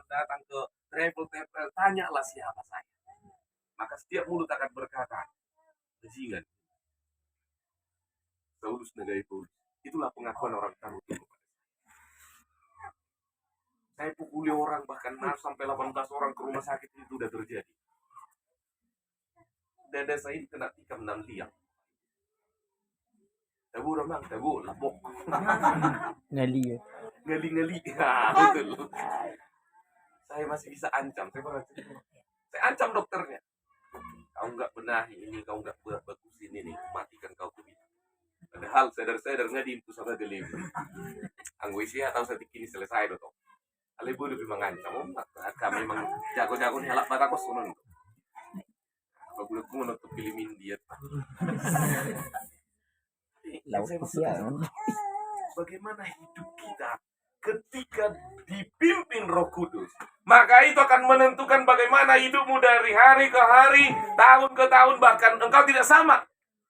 datang ke travel, tanyalah siapa saya. Maka setiap mulut akan berkata, bajingan, Saulus negai Paulus. Itulah pengakuan orang taruh itu. Saya pukuli orang, bahkan sampai 18 orang ke rumah sakit itu udah terjadi. Dada saya kena tikam 6 tiang. Tabu orang, tabu lapok. Ngali ya. Ngali. Betul. Saya masih bisa ancam. Saya ancam dokternya. Kau nggak benahi ini, kau nggak bagusin ini, matikan kau kubit. Padahal sadar-sadar nggak diimpus sama geli. Angguisi atau setik ini selesai dong. Ale boleh memang ancam. Kami memang jago-jago nih halak batakos sonon. Apa boleh ku menutup film India. Bagaimana hidup kita ketika dipimpin Roh Kudus, maka itu akan menentukan bagaimana hidupmu dari hari ke hari, tahun ke tahun, bahkan engkau tidak sama.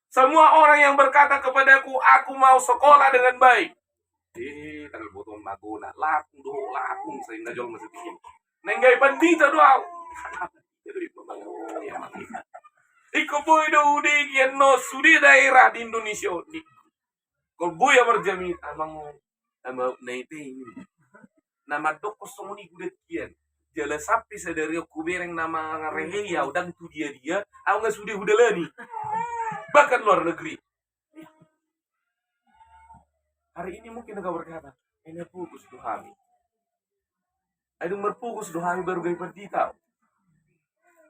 Semua orang yang berkata kepadaku, aku mau sekolah dengan baik. Tanggal botol magona, lapung sehingga jual masih bikin. Nenggay bandita doang. Iko boy do udigian no sudi daerah di Indonesia. Kalau boy yang berjamin amang naiti nama doko songoni gudet kian. Jala sapi sadari aku bereng nama ngareheya udang tu dia aku nggak sudi hudalani. Bahkan luar negeri. Hari ini mungkin engkau berkata, ini fokus dohami. Ayo berfokus dohami baru gaya perdita.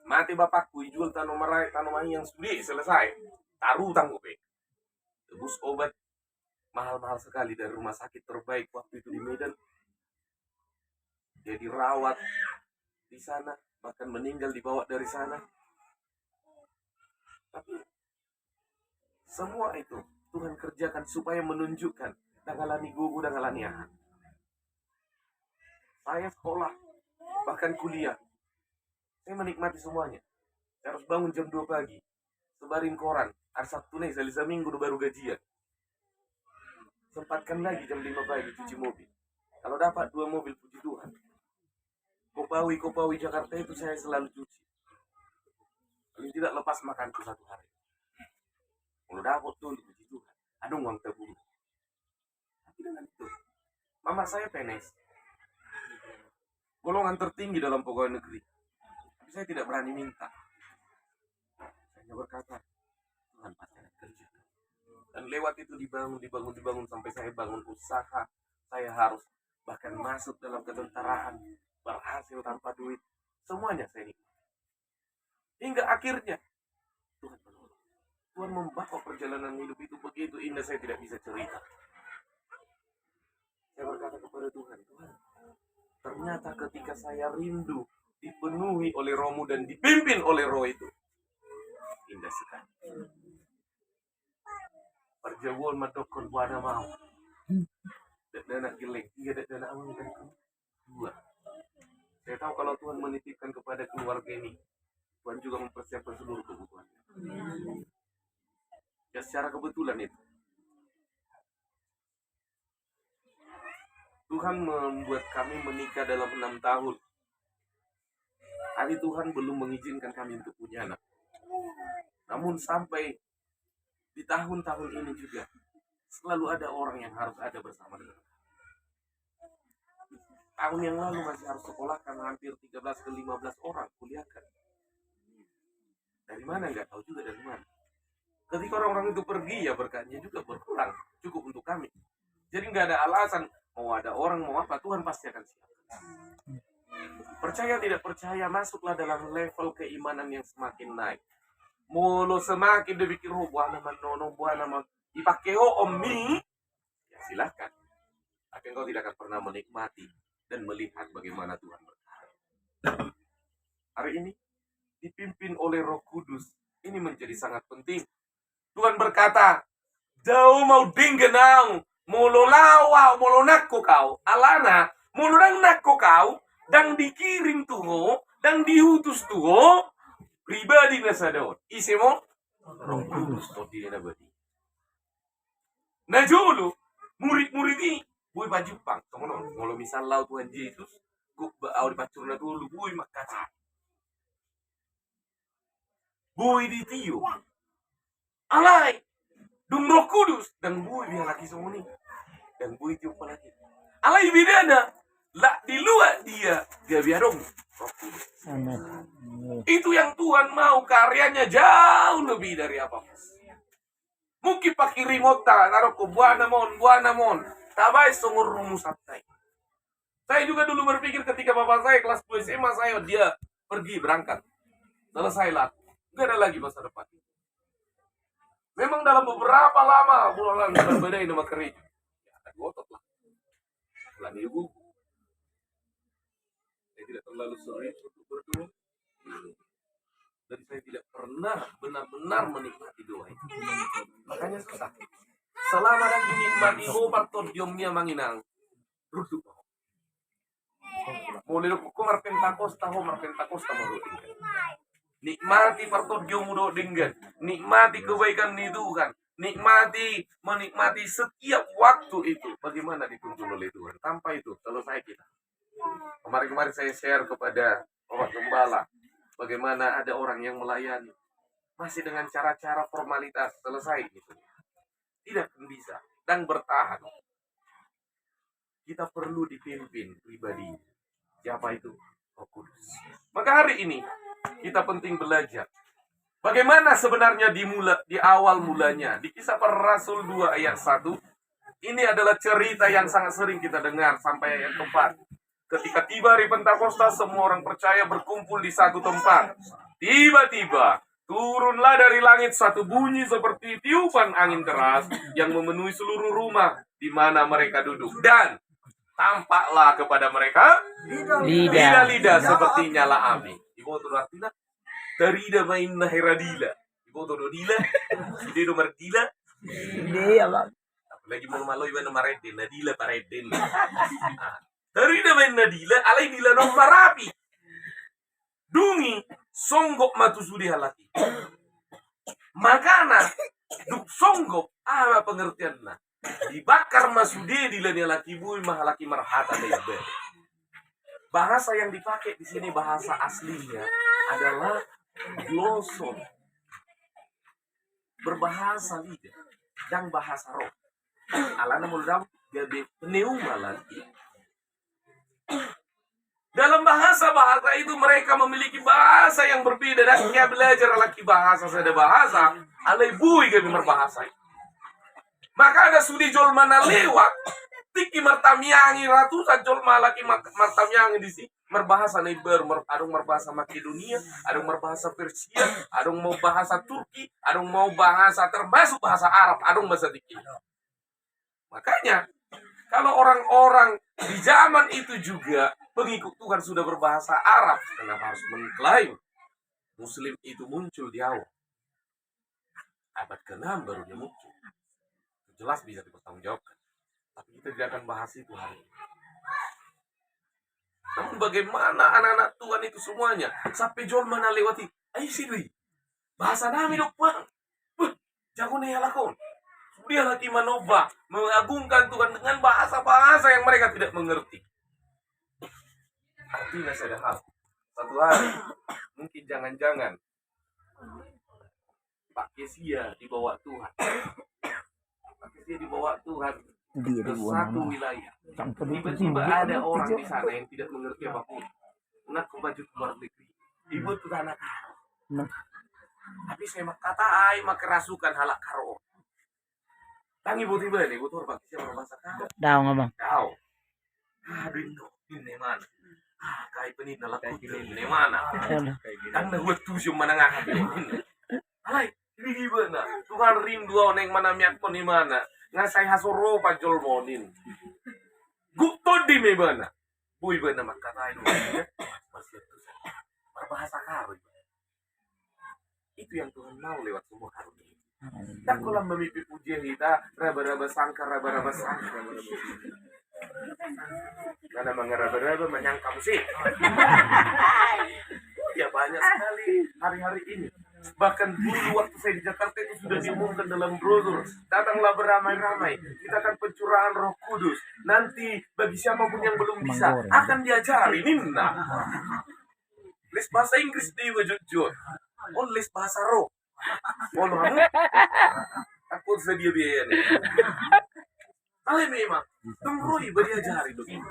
Mati bapakku jual tanaman yang sudah selesai. Taruh tanggupe. Tebus obat mahal-mahal sekali dari rumah sakit terbaik waktu itu di Medan. Dia dirawat di sana, bahkan meninggal dibawa dari sana. Tapi semua itu Tuhan kerjakan supaya menunjukkan dangalani gugu dangalani ahan. Saya sekolah, bahkan kuliah. Saya menikmati semuanya. Saya harus bangun jam 2 pagi. Sebarin koran. Hari Sabtu nih, selisa minggu baru gajian. Sempatkan lagi jam 5 pagi cuci mobil. Kalau dapat 2 mobil, puji Tuhan. Kopawi Jakarta itu saya selalu cuci. Paling tidak lepas makanku 1 hari. Kalau dapat tuh untuk puji Tuhan. Ada uang tabung. Tapi dengan itu, mama saya PNS. Golongan tertinggi dalam pegawai negeri. Saya tidak berani minta. Saya berkata, Tuhan pasti akan kerja. Dan lewat itu dibangun sampai saya bangun usaha. Saya harus bahkan masuk dalam ketentaraan, berhasil tanpa duit. Semuanya saya nikmati. Hingga akhirnya Tuhan menolong. Tuhan membawa perjalanan hidup itu begitu indah, saya tidak bisa cerita. Saya berkata kepada Tuhan, ternyata ketika saya rindu dipenuhi oleh Rohmu dan dipimpin oleh Roh itu, indah sekali. Perjawuan madokon buana mau. Dan anak geleng, 3 dan anak awang dan 2. Saya tahu kalau Tuhan menitipkan kepada keluarga ini, Tuhan juga mempersiapkan seluruh kebutuhan. Ya secara kebetulan itu. Tuhan membuat kami menikah dalam 6 tahun. Tapi Tuhan belum mengizinkan kami untuk punya anak. Namun sampai di tahun-tahun ini juga selalu ada orang yang harus ada bersama dengan kami. Tahun yang lalu masih harus sekolahkan hampir 13 ke 15 orang kuliahkan. Dari mana nggak tahu juga dari mana. Ketika orang-orang itu pergi ya berkatnya juga berkurang, cukup untuk kami. Jadi nggak ada alasan mau ada orang mau apa, Tuhan pasti akan siapkan. Percaya tidak percaya, masuklah dalam level keimanan yang semakin naik. Mulu semakin dipikir buah nama nono, buah nama dipakai omni, ya silahkan. Tapi engkau tidak akan pernah menikmati dan melihat bagaimana Tuhan berkarya. Hari ini dipimpin oleh Roh Kudus, ini menjadi sangat penting. Tuhan berkata, jauh mau dinggenang, mulu lawa, mulu nakku kau, alana, mulu nang nakku kau, dan dikirim tuh, dan diutus tuh, pribadi nasadon. Isimo, Roh Kudus tuh di nabadi. Nah julu, murid-murid ini, buat baju pang, kalau misal lau Tuhan Yesus, au di pacurna dulu bui makasih. Bui di tiu. Alai. Dung Roh Kudus dan bui dia laki semua nih. Dan bui tiu apa lagi? Alai bidana. Lah di luar dia biadong. Roh Kudus. Itu yang Tuhan mau, karyanya jauh lebih dari apa. Mungkin pakai remote taruh ke buana mon. Tabai sungguh rumus santai. Saya juga dulu berpikir ketika bapak saya kelas 2 SMA dia pergi berangkat. Selesai lah. Enggak ada lagi masa depan. Memang dalam beberapa lama bulan berbeda nama gereja. Ya, ada gotot lah. Bulan ibu. Saya tidak terlalu sering untuk berdoa. Dan saya tidak pernah benar-benar menikmati doa itu. Makanya susah. Selama dan dinikmati partot diomnya manginang. Ruduk. Mulai ko Pentakosta mau dinggan. Nikmati partot diomu dinggan. Nikmati kebaikan itu kan. Menikmati setiap waktu itu. Bagaimana dituntun oleh Tuhan. Tanpa itu selesai kita. Kemarin saya share kepada Bapak Gembala. Bagaimana ada orang yang melayani masih dengan cara-cara formalitas selesai gitu. Tidak bisa dan bertahan. Kita perlu dipimpin pribadi. Siapa itu? Roh Kudus. Maka hari ini kita penting belajar bagaimana sebenarnya di awal mulanya. Di Kisah Para Rasul 2 ayat 1. Ini adalah cerita yang sangat sering kita dengar sampai ayat 4. Ketika tiba hari Pentakosta, semua orang percaya berkumpul di satu tempat. Tiba-tiba, turunlah dari langit satu bunyi seperti tiupan angin keras yang memenuhi seluruh rumah di mana mereka duduk. Dan tampaklah kepada mereka lidah-lidah seperti nyala api. Ibu tuh artinya dari ida main heradila. Ibu tuh dila, ide nomor dila. Dia bang. Lagi mau malu iba nomor reden, nadila pareden. Dari naman nadila, alay dila nong marapi. Dungi, songgok matusudi halati. Makana, duk songgok, apa pengertian na? Dibakar masude dila ni laki bui mahalaki marhata lebe. Bahasa yang dipakai di sini bahasa aslinya adalah gloson. Berbahasa lidah dan bahasa roh. Alana muldam gabe pneuma lagi. Dalam bahasa itu mereka memiliki bahasa yang berbeda dan dia belajar lagi bahasa sada bahasa alai bui kami berbahasa. Maka ada sudi jol mana lewat tiki martamiangi ratusan jol malaki martamiangi di sini berbahasa neber adung berbahasa Makedonia, adung berbahasa Persia, adung mau bahasa Turki, adung mau bahasa termasuk bahasa Arab, adung bahasa dikit. Makanya kalau orang-orang di zaman itu juga pengikut Tuhan sudah berbahasa Arab, kenapa harus mengklaim Muslim itu muncul di awal? Abad ke-6 baru dia muncul. Jelas bisa dipertanggungjawabkan. Tapi kita tidak akan bahas itu hari ini. Namun bagaimana anak-anak Tuhan itu semuanya sampai jol mana lewati? Ayo sih doi. Bahasa nami dok bang. Jago nih lakon. Dia lagi manoba, mengagungkan Tuhan dengan bahasa-bahasa yang mereka tidak mengerti. Artinya ada hal. Satu hari, mungkin jangan-jangan Pak Kesia dibawa Tuhan. Pak Kesia dibawa Tuhan ke satu wilayah. Tiba-tiba ada orang di sana yang tidak mengerti apapun. Nak ke baju luar negeri. Ibu itu anak karo. Tapi saya kata mak kerasukan halak karo. Tang ibu tiba nih, ibu tuh Pak Kesia berbahasa karo. Daw nga bang. Daw. Ini mana? Kahit pa nila lakot ini mana? Tang nahuwag tusyong manangakap ini. Alay, hindi ba na? Tuhan rindu ako na yung manamyak ko ni mana. Nga say hasuro pa jol mo din. Gupto di may ba na? Buy ba na magkatayo? Masih itu saja. Berbahasa karo. Itu yang Tuhan mau lewat semua karo ini. Tak kulang memipi pujian kita, raba-raba sangka. Karena mengeraba-raba menyangka musik. Ya banyak sekali hari-hari ini. Bahkan dulu waktu saya di Jakarta itu sudah diumumkan dalam brosur, datanglah beramai-ramai, kita akan pencurahan Roh Kudus. Nanti bagi siapapun yang belum bisa akan diajari Nina. Les bahasa Inggris di jujur. Oh, les bahasa roh. Oh, lalu aku sedia biaya nih. Ale memang temui beriajari begini.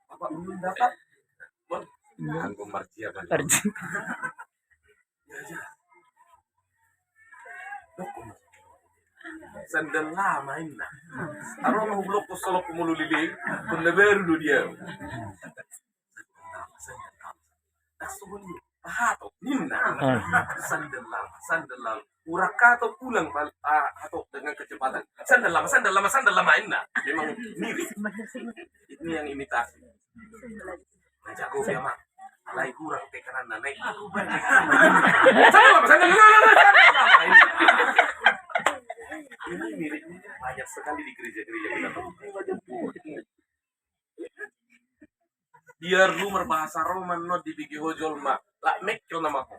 Bapak belum dapat? Aku marcia kan. Sandal lama ini. Aro mau blok solo kumulu lili, kun leber lu dia. Asuhun pahato ninna. Sandal lama. Urakato pulang atau dengan kecepatan. Sandal lama inna. Memang mirip. Ini yang imitasi. Nah, jago ya mak. Alai kurang tekanan naik. Sandal lama inna. Ini miripnya banyak sekali di gereja-gereja kita temui. Biar lu berbahasa Roman not dibigi hojol mak. Lah mekyo nama ko.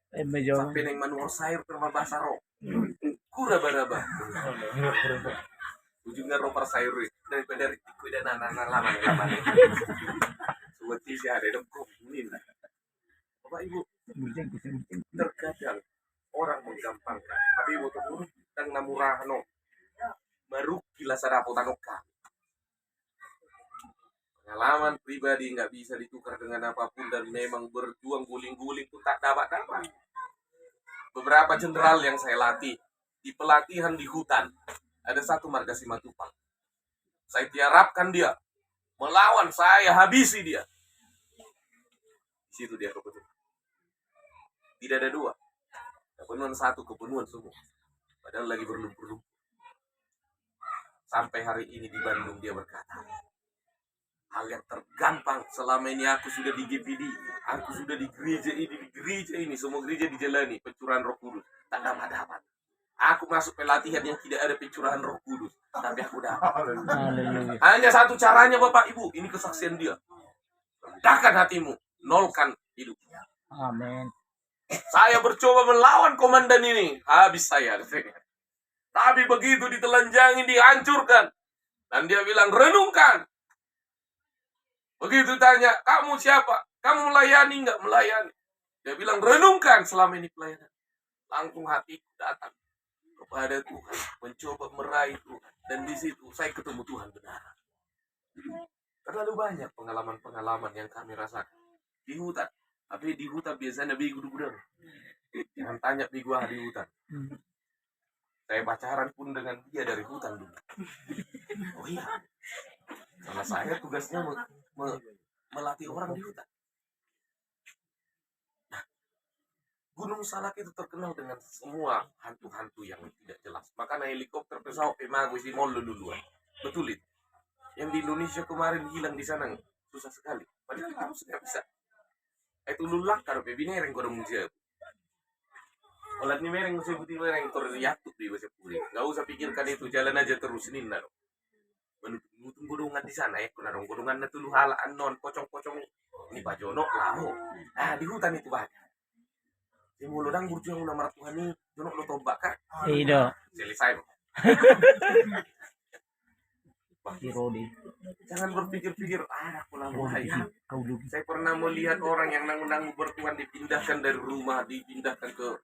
Sampai neng manuor sayur sama bahasa Rom. Kura baraba. Ujungnya roper sayur daripada ritiku dan anak-anak lama. Seperti si ada dengkok ini lah. Bapak Ibu, terkadang orang menggampangkan, tapi ibu turun dan namurahno baru kila sarapo tanoka. Pengalaman pribadi nggak bisa ditukar dengan apapun dan memang berjuang guling-guling pun tak dapat. Beberapa jenderal yang saya latih di pelatihan di hutan ada satu marga Simatupang. Saya tiarapkan dia melawan, saya habisi dia. Di situ dia kebetulan. Tidak ada dua. Kepenuhan satu, kepenuhan semua. Padahal lagi berlumpur-lumpur. Sampai hari ini di Bandung dia berkata, hal yang tergampang selama ini aku sudah di GPD, aku sudah di gereja ini, semua gereja dijalani pencurahan Roh Kudus, tak dapat. Aku masuk pelatihan yang tidak ada pencurahan Roh Kudus, tapi aku dapat. Hanya satu caranya Bapak Ibu, ini kesaksian dia. Rendahkan hatimu, nolkan hidupnya. Amin. Saya mencoba melawan komandan ini, habis saya. Tapi begitu ditelanjangi, dihancurkan. Dan dia bilang, renungkan. Begitu tanya, kamu siapa? Kamu melayani nggak? Melayani. Dia bilang, renungkan selama ini pelayanan. Langsung hatiku datang kepada Tuhan, mencoba meraih Tuhan. Dan di situ saya ketemu Tuhan benar. Terlalu banyak pengalaman-pengalaman yang kami rasakan di hutan. Tapi di hutan biasanya bigu gudang. Jangan tanya bigu di hutan. Saya pacaran pun dengan dia dari hutan dulu. Oh iya. Karena saya tugasnya melatih orang di hutan. Nah, Gunung Salak itu terkenal dengan semua hantu-hantu yang tidak jelas. Makanya helikopter pesawat emagus di mall duluan. Betul itu. Yang di Indonesia kemarin hilang di sana susah sekali. Padahal kita harus bisa. Itu lulak karo bebinereng ko musia. Olat ni mereng musia putih mereng toriyatuk di bahasa puri. Enggak usah pikirkan itu, jalan aja terus nina. Menutup gudungan di sana ya, kuna dong gudungan na tulu halaan non pocong-pocong ni Bajono laho. Di hutan itu banyak. Di muludang burjuang nama Tuhan ni Jono lo tombak kan? Iya. Selesai. Rodi. Jangan berpikir-pikir, aku wahai. Saya pernah melihat orang yang nanggung bertuan dipindahkan dari rumah, dipindahkan ke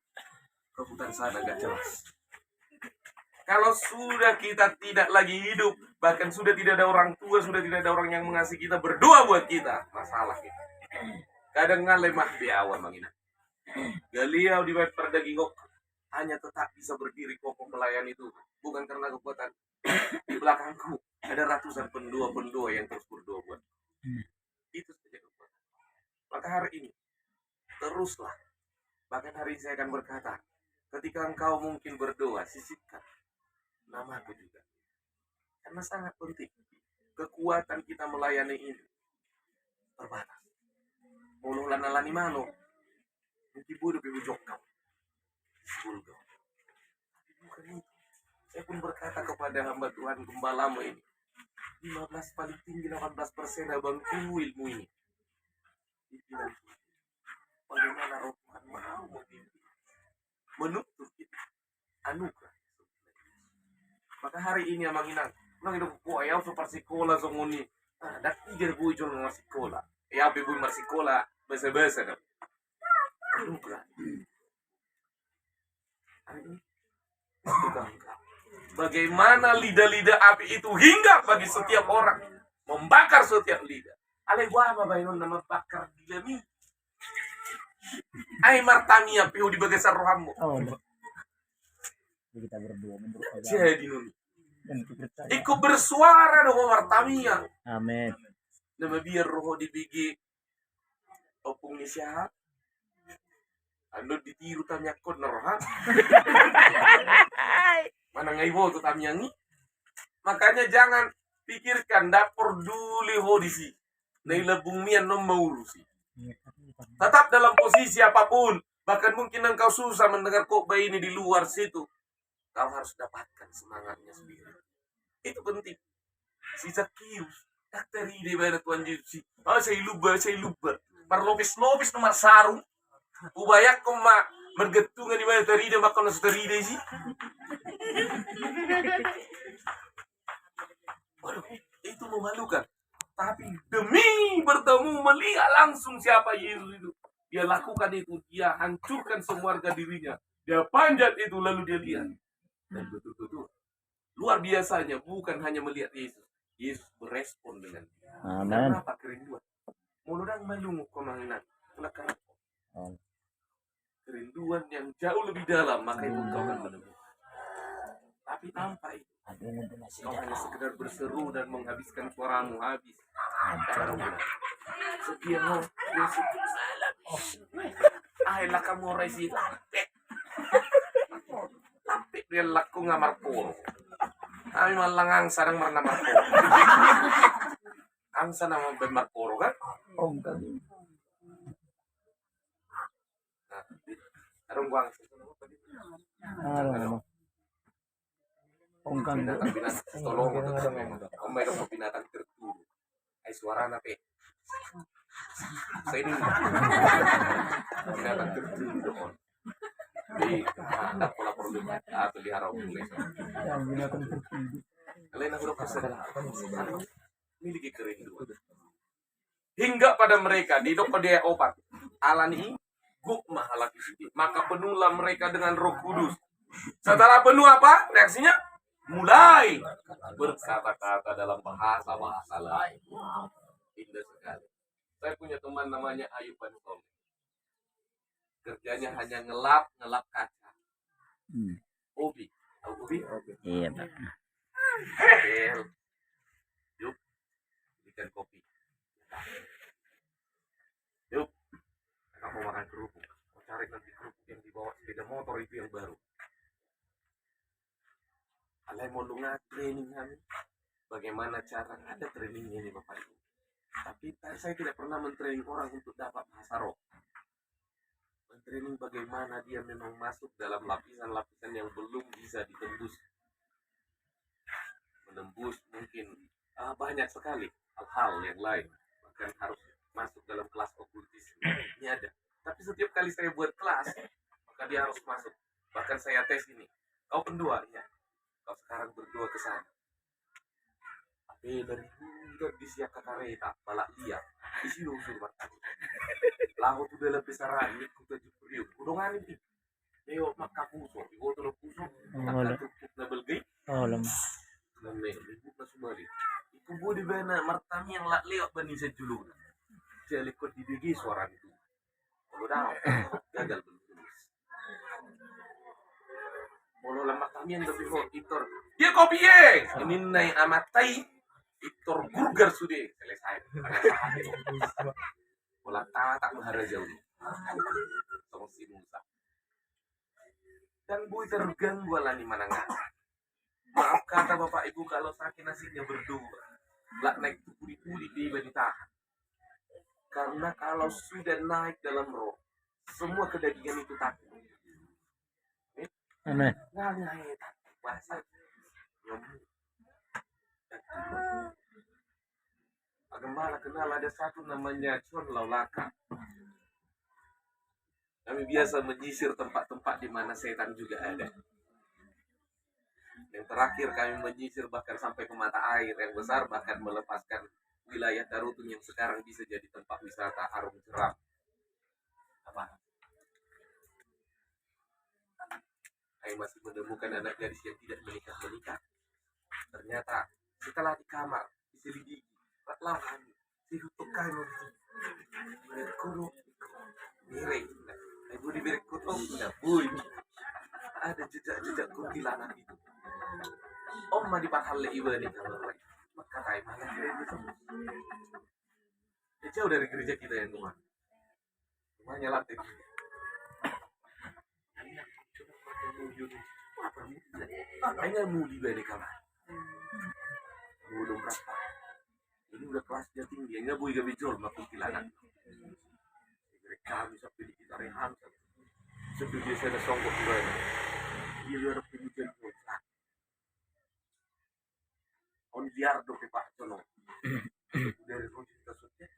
hutan sana, gak jelas. Kalau sudah kita tidak lagi hidup, bahkan sudah tidak ada orang tua, sudah tidak ada orang yang mengasihi kita, berdoa buat kita, masalah kita. Kadang ngalemah di awal mangina. Galiau di bawah perdagingok hanya tetap bisa berdiri kokoh melayani itu, bukan karena kekuatan. Di belakangku ada ratusan pendua-pendua yang terus berdoa buat. Itu saja kekuatan. Maka hari ini teruslah. Bahkan hari ini saya akan berkata, ketika engkau mungkin berdoa, sisipkan namaku juga. Karena sangat penting. Kekuatan kita melayani ini terbatas. Mulu lanalani mano. Mungkin bodoh bebujok kau. Bulgo. Bukan itu. Saya pun berkata kepada hamba Tuhan gembalamu ini. 15 paling tinggi 18% abangku ilmu ini. Bagaimana roh Tuhan mau menuntut itu anugerah. Maka hari ini amang inang nang hidup ko ayaw so persikola so nguni dak ijer bui jol marsikola ya be bui marsikola basa-basa dak anugerah. Hari ini bagaimana lidah-lidah api itu hingga bagi setiap orang membakar setiap lidah. Ale gua mabaynon nama bakar dilami. Ay martamia pihu di bagasar rohamu. Oh, kita berdua menurut agama Jadi nun. dan kepercayaan. Ikut bersuara dong martamia. Amin. Nama biar roh di bigi opung ni siapa? Ando ditiru tamnya kon rohan. Mana ngaibo tuh tamnya ni? Makanya jangan pikirkan dapur dulu ho di si. Nai lebung mian nom maurusi. Tetap dalam posisi apapun, bahkan mungkin engkau susah mendengar khotbah ini di luar situ, kau harus dapatkan semangatnya sendiri. Itu penting. Si Zakius, daktari di mana Tuhan Yesus. Saya lupa. Parlopis nomor sarung. Ubayak ko mergetungan di mana teride makan nasi teride sih. Waduh, itu memalukan. Tapi demi bertemu melihat langsung siapa Yesus itu, dia lakukan itu, dia hancurkan semua harga dirinya, dia panjat itu lalu dia lihat, dan betul-betul luar biasanya bukan hanya melihat Yesus, Yesus berespon dengan dia. Amin. Kenapa kerinduan? Muludang malungu komanginan, kerinduan yang jauh lebih dalam, maka itu kau akan menemukan. Tapi tanpa itu, kau hanya sekedar berseru dan menghabiskan suaramu habis. Sekian lo, Yesus. Lah kamu resi tapi dia laku ngamar puro. Kami malangang sarang marna marpuro. Angsa nama ben marpuro kan? Om kan. Arung buang. Om kan. Binatang tolong untuk om may binatang tertulog. Ay suara na pe. Sa ini binatang tertulog doon. Di ada pola problema atau di harap mulai. Yang binatang tertinggi. Kalian aku udah miliki kerinduan. Hingga pada mereka di dok dia obat. Alani guk mahalaki sedih. Maka penuhlah mereka dengan Roh Kudus. Setelah penuh apa? Reaksinya mulai berkata-kata dalam bahasa lain. Indah sekali. Saya punya teman namanya Ayub Bansom. Kerjanya hanya ngelap kaca. Ubi. Tahu ubi? Iya, Pak. Yuk, bikin kopi. Yuk, kamu makan kerupuk. Mau cari nanti kerupuk yang dibawa sepeda motor itu yang baru. Alay mau lu training kami. Bagaimana cara ada trainingnya nih Bapak Ibu. Tapi saya tidak pernah mentraining orang untuk dapat bahasa roh. Mentraining bagaimana dia memang masuk dalam lapisan-lapisan yang belum bisa ditembus. Menembus mungkin banyak sekali hal-hal yang lain. Bahkan harus masuk dalam kelas okultisme. Ini ada. Tapi setiap kali saya buat kelas, maka dia harus masuk. Bahkan saya tes ini. Kau pendua, ya. Kau sekarang berdua ke sana. Dari di siap kakareta balak liat di sini usur mata lahu tu dalam besaran ni kuta juprio kudongan ini neo maka puso igo tu puso tak tutup na belgai name libut na sumali iku budi bana martami yang lak lewat bani sejulung jadi kod didigi suara itu kalau dah gagal bertulis bolo lama kami yang lebih hot itor dia kopi ini naik amatai Iktor burger sudah selesai. Bola tak maharaja ini. Sama si Musa. Dan boy terganggu lah di mana nggak. Maaf kata Bapak Ibu kalau sakit nasinya berdua. Lak naik puli-puli di ditahan. Karena kalau sudah naik dalam roh, semua kedagingan itu takut. Amin. Nggak takut bahasa. Agama kenal ada satu namanya Chon Laulaka. Kami biasa menyisir tempat-tempat di mana setan juga ada. Yang terakhir kami menyisir bahkan sampai ke mata air yang besar, bahkan melepaskan wilayah Darutun yang sekarang bisa jadi tempat wisata Harum Jeram. Apa? Kami masih menemukan anak gadis yang tidak menikah. Ternyata setelah di kamar diselidiki, telah kami dirutukan berkurung miring. Ibu diberi kutuk, udah boy. Ada jejak-jejak kuntilanak itu. Om di pahalle ibu nih kalau lagi. Maka kayak mana itu? Jauh dari gereja kita yang rumah. Rumahnya lantai. Hanya mau diberi kamar. Udah berapa? Ini udah kelasnya tinggi. Enggak boy gak bijol mah kuntilanak. Kami sampai di kita rehan. Sampai dia sana songkok juga. Dia luar pengujian dosa. On biar do ke Pak Jono. Dari rojin kasutnya.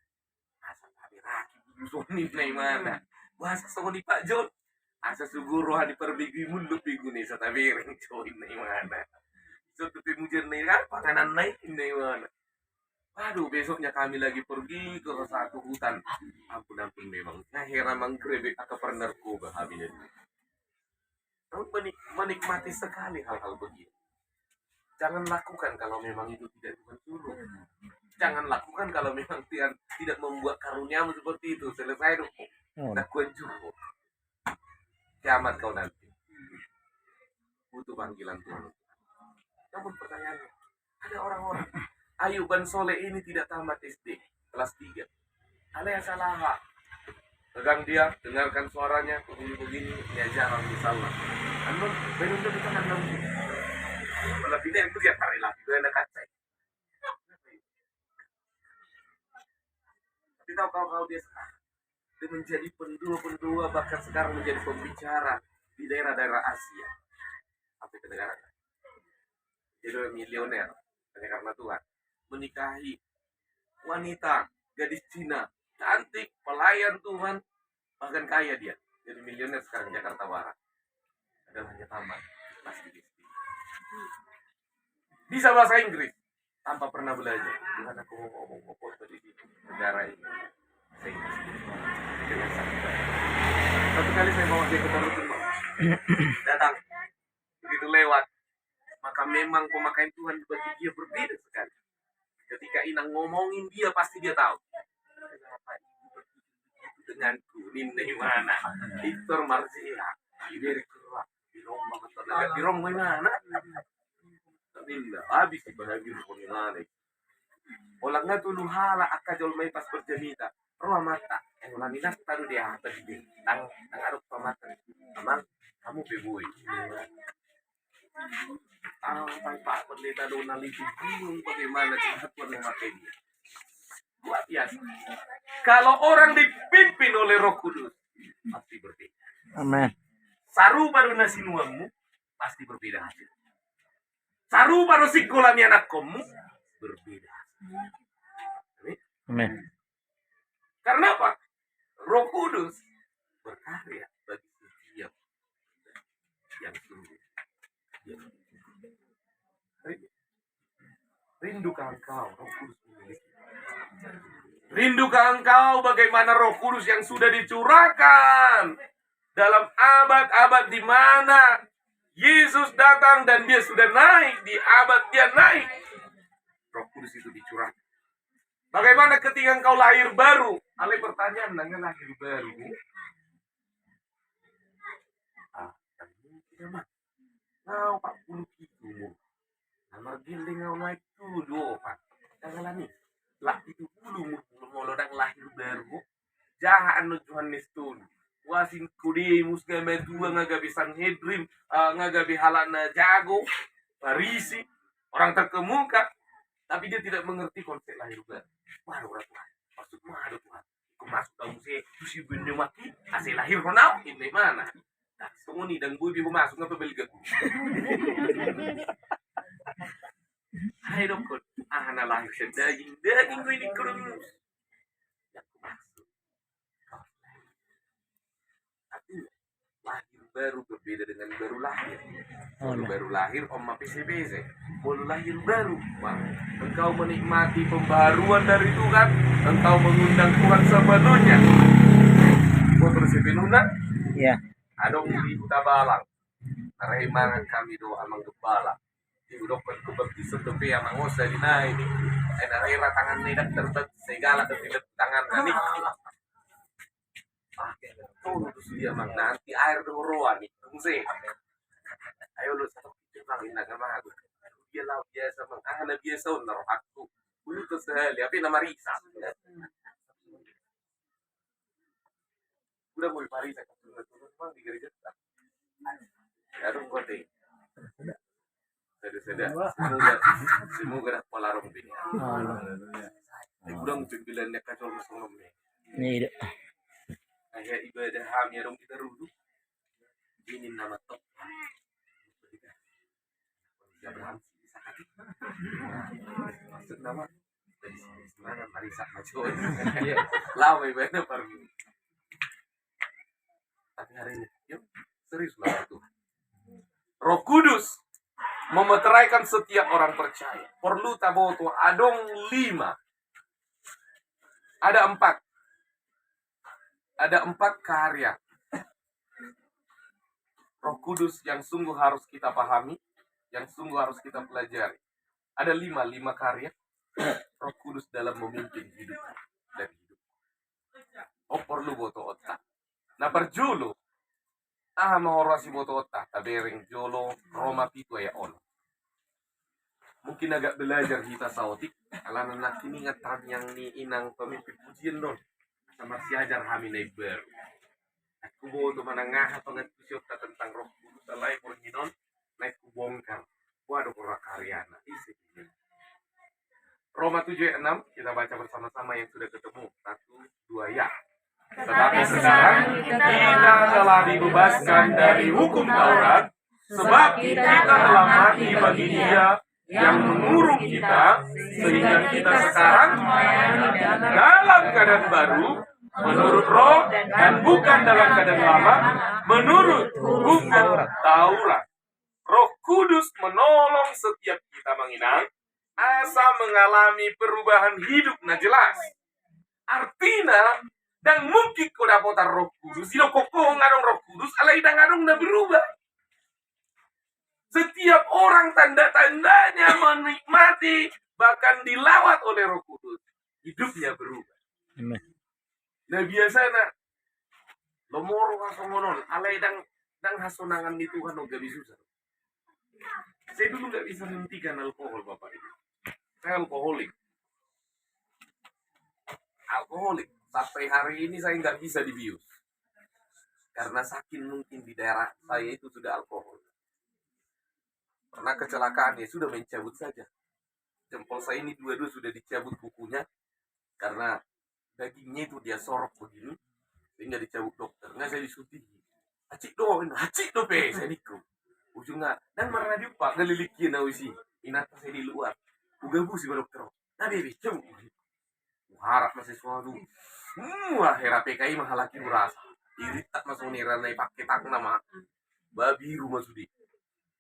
Asal kami raki busoni play mana. Bahasa songo di Pak Jon. Asa suguro hani perbigi mulut bigu nih satabiring coy nih mana. So tu pengujian nih kan panganan naik nih mana. Aduh, besoknya kami lagi pergi ke satu hutan. Ampun memang. Nah, heran mengkrebek atau narkoba habis itu. Namun menikmati sekali hal-hal begini. Jangan lakukan kalau memang itu tidak Tuhan suruh. Jangan lakukan kalau memang tidak membuat karuniamu seperti itu. Selesai dong. Lakukan cukup. Kiamat kau nanti. Butuh panggilan Tuhan. Namun pertanyaannya, ada orang-orang Ayuban Soleh ini tidak tamat SD kelas 3. Ada yang salah. Pegang dia, dengarkan suaranya, begini-begini, diajaran misalnya. Namun, belum tentu kan namun. Kalau tidak itu dia tarik lagi, itu ada kaca. Tapi tahu kau dia sekarang. Dia menjadi pendua, bahkan sekarang menjadi pembicara di daerah-daerah Asia. Sampai ke negara. Jadi milioner, hanya karena Tuhan. Menikahi wanita, gadis Cina, cantik, pelayan Tuhan, bahkan kaya dia. Jadi milioner sekarang Jakarta Barat. Adalah hanya tamat pasti bisa bahasa Inggris tanpa pernah belajar. Tuhan aku ngomong tadi di negara ini. Dengan sangat baik. Satu kali saya bawa dia ke Darutun, datang begitu lewat, maka memang pemakaian Tuhan bagi dia berbeda sekali. Ketika Inang ngomongin dia pasti dia tahu. Kenapa ibu begitu denganku? Ini mana? Victor Marzia, Iberi Kerwa, di Roma betul. Di Roma mana? Tidak habis dibagi mana? Olangnya tuh luhala akajol mai pas berjemita. Roh mata, yang laminas taruh dia atas di tang aruk pamatan. Amang kamu bebui. Sampai Pak Pendeta Donald itu bingung bagaimana cara Tuhan memakai dia. Luar biasa. Kalau orang dipimpin oleh Roh Kudus, pasti berbeda. Amin. Saru baru nasi nuangmu, pasti berbeda hasil. Saru baru sikulami anak kamu, berbeda. Amin. Karena apa? Roh Kudus berkarya bagi setiap yang sungguh. Rindukah engkau Roh Kudus memiliki? Rindukah engkau bagaimana Roh Kudus yang sudah dicurahkan dalam abad-abad di mana Yesus datang dan dia sudah naik, di abad dia naik. Roh Kudus itu dicurahkan. Bagaimana ketika engkau lahir baru? Ale pertanyaan, nanya lahir baru. Tidak mah. Ngau 40 kilo. Namar gilding ngau naik tuh Pak. Janganlah nih. Lah itu dulu mulodang lahir baru. Jahan no Johannes tuh. Wasin kudi musga medua ngagabi Sanhedrin, ngagabi halana jago, Farisi, orang terkemuka. Tapi dia tidak mengerti konsep lahir baru. Waduh Tuhan. Maksud waduh Tuhan. Aku masuk kamu sih. Terus ibu mati. Asal lahir kenal. Ini mana? Nah, semua nih dan gue ibu masuk ngapa beli gaku. Hai dokter. Anak lahir daging gue ini kurung. Aku masuk. baru berbeda dengan baru lahir. Oh, Kalau nah. baru lahir oma PC-PC, baru lahir baru. Wah, engkau menikmati pembaruan dari Tuhan, engkau mengundang Tuhan sepenuhnya. Motor sepenuhnya, Iya. adong di huta balang. Remangan kami doa menggembala. Ibu dokter kebaptisan tepi yang mangos dari naik ini. Daerah tangan nedak terbet segala tertidak tangan nani. Terus dia mang nanti air doroan nih. Kungsi. Ayo lu satu bang indah sama aku. Dia lah biasa mang ana biasa unar aku. Ulu tuh sehali tapi nama Risa. Udah mau Parisa turun bang di gereja. Aduh kote. Semoga dah pelarong bini. Oh, nah. Udah mungkin bilang dia kacau masuk nih. Ini deh. Kayak ibadah ham ya dong kita dulu. Ini nama top. Abraham bisa kaki. Maksud nama dari mana Marisa Majo. Lama ibadah pergi. Tapi hari ini, yuk serius lah itu. Roh Kudus memeteraikan setiap orang percaya. Perlu taboto adong 5. Ada 4. Ada 4 karya Roh Kudus yang sungguh harus kita pahami, yang sungguh harus kita pelajari. Ada 5 karya Roh Kudus dalam memimpin hidup dan hidup. Oh perlu boto otak. Nah berjulu, mahorasi boto otak, tabering jolo, Roma pitu ya ono. Mungkin agak belajar kita sautik, ala nak ini ngatan yang ni inang pemimpin pujian don. Sama si ajar kami naik baru. Aku boto menengah atau ngetusiota tentang Roh Kudus, alai porginon, naik kubongkar. Waduh kurang karyana, isi. Roma 7:6 kita baca bersama-sama yang sudah ketemu. 1, 2 ya. Tetapi sekarang kita telah dibebaskan dari hukum Taurat, sebab kita telah mati bagi Dia yang mengurung kita, sehingga kita sekarang dalam keadaan baru, menurut Roh dan bukan dalam keadaan lama, menurut hukum Taurat. Roh Kudus menolong setiap kita menginang, asa mengalami perubahan hidup na jelas. Artinya, dan mungkin kau dapat Roh Kudus, sino koko ngadong Roh Kudus, alai dan ngadong na berubah. Setiap orang tanda-tandanya menikmati, bahkan dilawat oleh Roh Kudus, hidupnya berubah. Nah biasanya, lomoro kasomonon, alai dan hasonangan di Tuhan gak bisa. Saya dulu gak bisa menghentikan alkohol Bapak Ibu. Saya alkoholik. Sampai hari ini saya nggak bisa dibius. Karena saking mungkin di daerah saya itu sudah alkohol. Pernah kecelakaan ya sudah mencabut saja. Jempol saya ini dua-dua sudah dicabut kukunya. Karena dagingnya itu dia sorok begini. Sehingga dicabut dokter. Nggak saya disuntik. Acik doang, saya nikung. Ujungnya, dan marah dia pak, ngelilikin na wisi. Inata saya di luar. Ugabu si dokter. Nah baby, coba. Harap masih suatu. Akhirnya PKI mahalaki merasa. Irit tak masuk niranai pakai tak nama. Babi rumah sudi.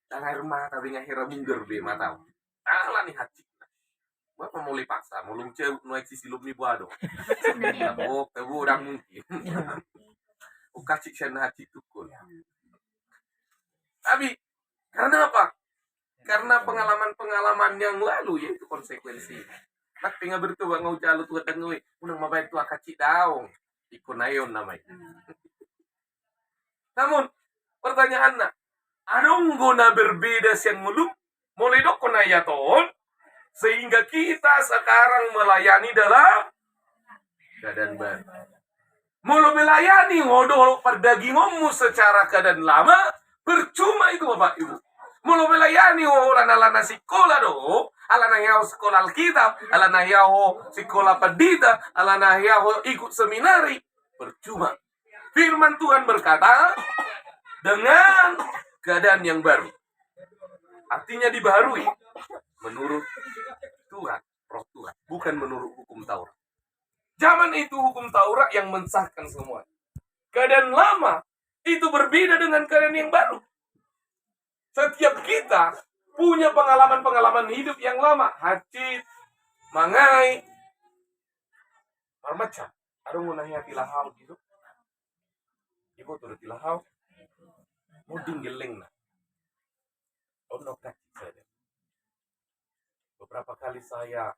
Dan air mata dengan akhirnya mundur be mata. Alah nih hati. Bapak mau paksa, mau lumce no eksisi lumi buado. Tabok, tabu orang mungkin. Ukacik sana hati tukun. Tapi karena apa? Karena pengalaman-pengalaman yang lalu yaitu konsekuensi. Tapi nggak bertuah ngau jalu tuh dan ngui, unang mabain tuh kacik daung, ikunayon namanya. Namun pertanyaannya, adong guna berbeda siang muluk, mulai dok kunayaton, sehingga kita sekarang melayani dalam keadaan baru. Mulu melayani ngodoh perdagingomu secara keadaan lama, percuma itu Bapak Ibu. Mulu melayani lana sekolah do, alana yao sekolah Alkitab, alana yao sekolah pendeta, alana yao ikut seminari, percuma. Firman Tuhan berkata, dengan keadaan yang baru. Artinya dibaharui menurut Tuhan, Roh Tuhan, bukan menurut hukum Taurat. Zaman itu hukum Taurat yang mensahkan semua. Keadaan lama Itu berbeda dengan keadaan yang baru. Setiap kita punya pengalaman-pengalaman hidup yang lama. Hacit, mangai, macam. Ada mau nanya tilahau gitu. Ibu turut tilahau. Mau dinggeleng nah. Ono kaki saja. Beberapa kali saya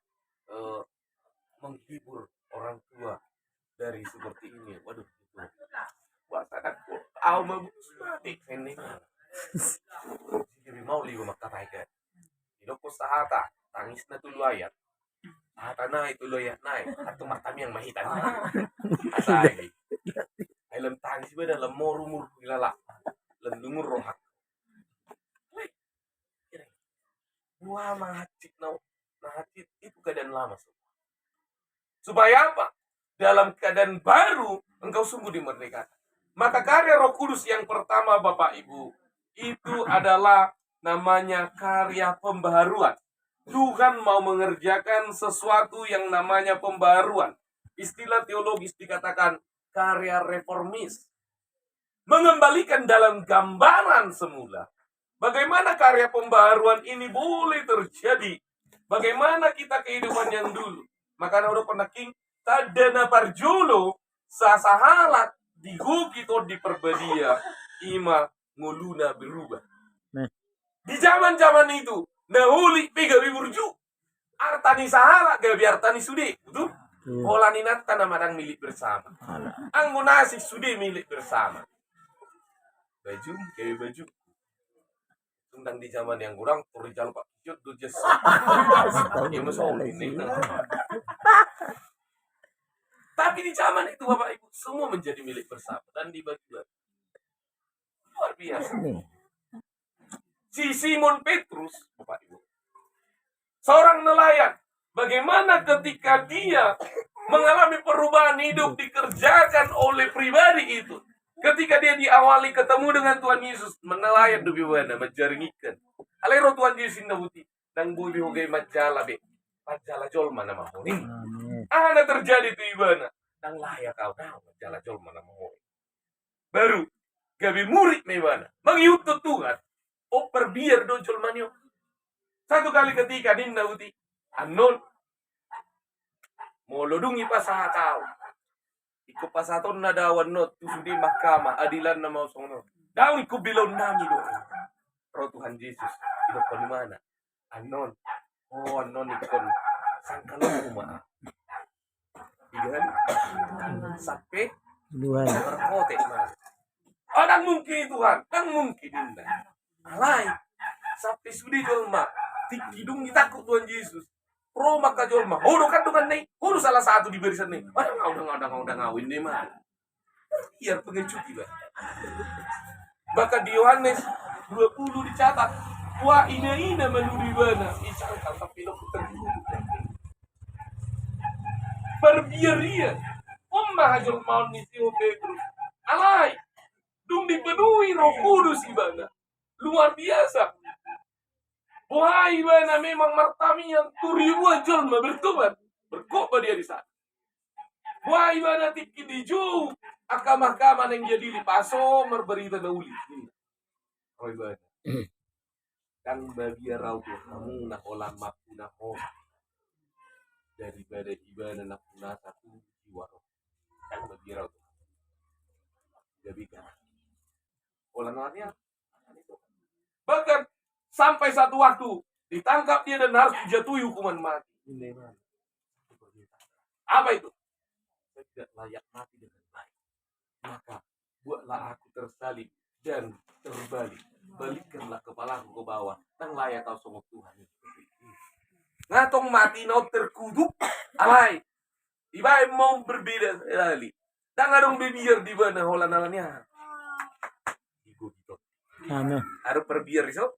menghibur orang tua dari seperti ini. Waduh, itu. Bahasa aku, aku mati ini. Jadi mau liu maka taiga. Hidupku sahata, tangisnya tulu ayat. Sahata naik tulu ayat naik. Atau matami yang mahitan. Asai. Alam tangis beda dalam morumur gilala. Lendungur rohak. Wah, mahacik mahacik itu keadaan lama semua. Supaya apa? Dalam keadaan baru engkau sungguh dimerdekakan. Maka karya Roh Kudus yang pertama Bapak Ibu itu adalah namanya karya pembaharuan. Tuhan mau mengerjakan sesuatu yang namanya pembaharuan. Istilah teologis dikatakan karya reformis. Mengembalikan dalam gambaran semula. Bagaimana karya pembaharuan ini boleh terjadi? Bagaimana kita kehidupan yang dulu? Maka udah pernah king tadana parjolo sasahalat digugito di perbedia ima nguluna berubah. Di zaman-zaman itu nahuli pega biburju artani sahala gabi artani sude betul? Pola ninat tanah madang milik bersama. Anggunasi sude milik bersama. Baju kayak baju tentang di zaman yang kurang perijal Pak Kijot tuh just ya masuk ini. Tapi di zaman itu Bapak Ibu semua menjadi milik bersama dan dibagi-bagi. Luar biasa. Si Simon Petrus Bapak Ibu seorang nelayan, bagaimana ketika dia mengalami perubahan hidup dikerjakan oleh pribadi itu. Ketika dia diawali ketemu dengan Tuhan Yesus, menelayan dubi wana, menjaring ikan. Alero Tuhan Yesus indahuti, dan budi hugai majala be, majala jolma nama honing. Ana terjadi tu ibana, dan layak kau tahu majala jolma nama honing. Baru, gabi murid mebana, mengiutut Tuhan, oh perbiar do jolmanyo. Satu kali ketika dindahuti, anon, mau lodungi pasaha kau. Iko pasaton na dawan no tusudi mahkamah adilan na mau sono. Daw iko bilon nami do. Roh Tuhan Yesus ilo kon mana? Anon. Oh anon ikon sangkalo kuma. Igan sampai Tuhan. berkote mas. Orang mungkin Tuhan, kan mungkin indah. Alai sampai sudi jolma tikidung takut Tuhan Yesus. Pro maka jolma, kan dengan nih, salah satu di barisan nih. Udah ngawin nih mah. Biar pengecut juga. Bahkan di Yohanes 20 dicatat, wah ina menuri bana, isangkan tapi lo berbiaria. Mahajul maun ni Simon Petrus. Alai, dung dipenuhi Roh Kudus ibana. Luar biasa. Wah, ibana memang martami yang turiwa jolma bertobat. Berkoba dia di sana. Wah, ibana tiki di jauh. Akam-akam yang jadi lipaso merberita dauli. Oh, ibana. Kang bagi rau kamu nak olah maku nak daripada ibana nak punah satu jiwa roh. Kang bagi rau jadi kan. Olah nanya. Bahkan sampai satu waktu ditangkap dia dan harus dijatuhi hukuman mati. Apa itu? Saya tidak layak mati dengan baik. Maka buatlah aku tersalib dan terbalik. Balikkanlah kepalaku ke bawah. Dan layak kau sama Tuhan. Ngatong mati no terkuduk. Alai. Iba mau berbeda sekali. Dan adong bibir di mana holan-holannya. Amin. Harus perbiar iso.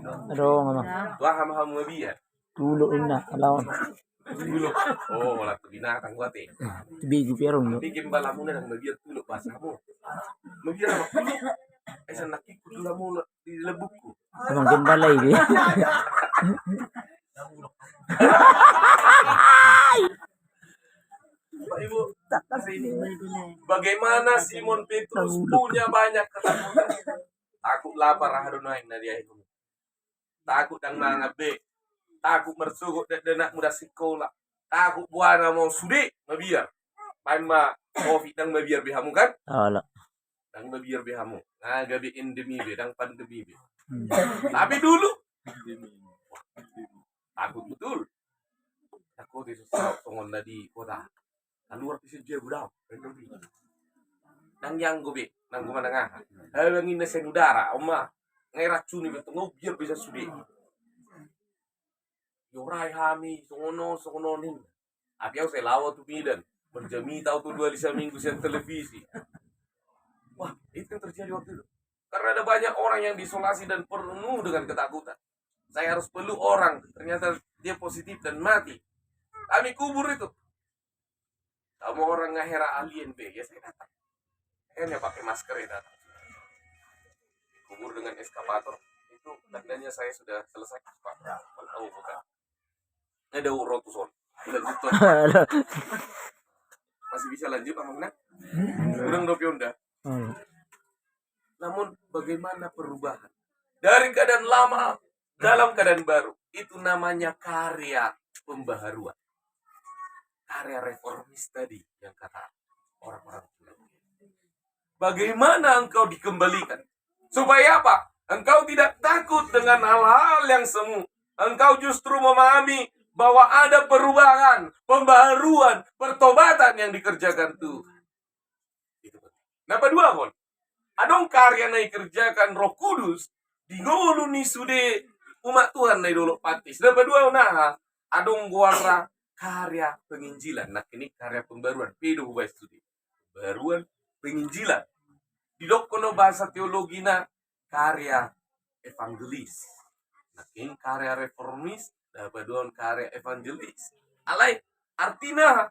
Aduh, mama. Wah, ham-ham biar. Tulo ina, alawan. Tulo. Oh, wala to binatang wate. Bigo pero no. Bikin bala mo na ng mabiyak tulo basa mo. Mabiyak na tulo. Ay sa nakikudula mo di labuk ko. Amang gembalay di. Bapak Ibu, hari ini bagaimana Simon Petrus punya banyak ketakutan. Takut lapar Adonai na dia itu. Takut dan mangabe. Takut mersugut dan denak muda sekolah. Takut buana mau sudi mabiar. Pama covid dan mabiar bihamu kan? Ala. Dan mabiar bihamu. Nah, gabi endemi be dan pandemi be. Tapi dulu takut betul. Takut itu songon di kota. Luar bisa dia budam. Nang yang gobe, nang guma nangah. Halangin na sen udara, oma. Ngai racuni betul biar bisa sudi. Yorai hami, songono nih. Abi aku saya lawa tuh bidan. Berjami tahu tuh 2 minggu siang televisi. Wah, itu yang terjadi waktu itu. Karena ada banyak orang yang diisolasi dan penuh dengan ketakutan. Saya harus peluk orang, ternyata dia positif dan mati. Kami kubur itu. Kamu orang ngahera alien be, ya saya datang. Akhirnya pakai masker ya datang. Kubur dengan eskapator. Itu tandanya saya sudah selesai. Pak, tahu bukan? Ada urotuson. Lanjut tuh. Masih bisa lanjut amangna? Kurang 20 dah. Namun bagaimana perubahan dari keadaan lama dalam keadaan baru? Itu namanya karya pembaharuan, karya reformis tadi yang kata orang-orang. Bagaimana engkau dikembalikan? Supaya apa? Engkau tidak takut dengan hal-hal yang semu. Engkau justru memahami bahwa ada perubahan, pembaharuan, pertobatan yang dikerjakan Tuhan. Napa dua kon? Adong karya na ikerjakan Roh Kudus di ngolu ni sude umat Tuhan na idolok patis. Napa dua nah? Adong guara karya penginjilan. Nah ini karya pembaruan. Pedo ubah studi. Pembaruan penginjilan. Di kono bahasa teologi na karya evangelis. Nah ini karya reformis. Dapat doang karya evangelis. Alai artinya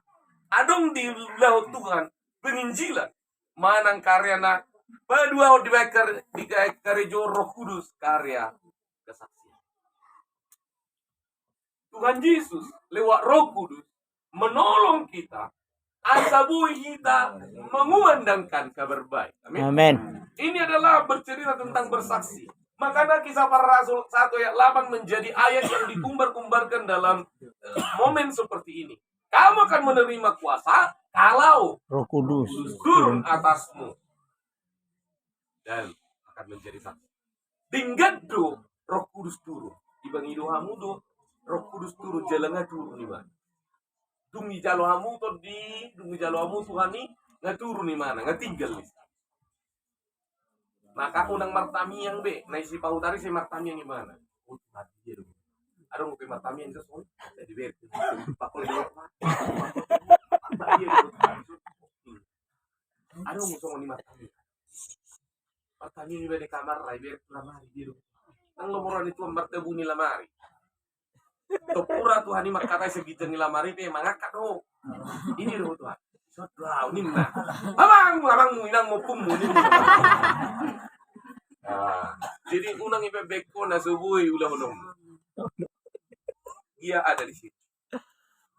adong di laut Tuhan penginjilan. Manang karya na padua di karya Roh Kudus karya kesaksian. Tuhan Yesus lewat Roh Kudus menolong kita, asabui kita mengumandangkan kabar baik. Amin. Amin. Ini adalah bercerita tentang bersaksi. Makanya kisah para rasul 1 ayat 8 menjadi ayat yang dikumbar-kumbarkan dalam momen seperti ini. Kamu akan menerima kuasa kalau Roh Kudus turun atasmu dan akan menjadi saksi. Tinggal do Roh Kudus turun. Ibang ido hamu do Roh Kudus turun jalan turun di mana? Dungi jalo hamu to dungi jalo hamu Tuhan ni ngaturun di mana? Ngatinggal di sana. Maka unang martamiang be, na isi pahutari si martamiang di mana? Oh, mati dia dong. Ada ngupi martamiang itu soal. Jadi ber, pakol dia. Ada musuh ni martamiang. Martamiang iba di kamar lah, ber lamari dia dong. Ang lomoran itu martebu ni lamari. Topura Tuhan ni makata segitu ni lamari pe mangakak do. Ini do Tuhan. Sodra unin na. Abang inang mo pumunin. Jadi unang ipebeko na subuhi ulang-ulang. Ia ada di situ.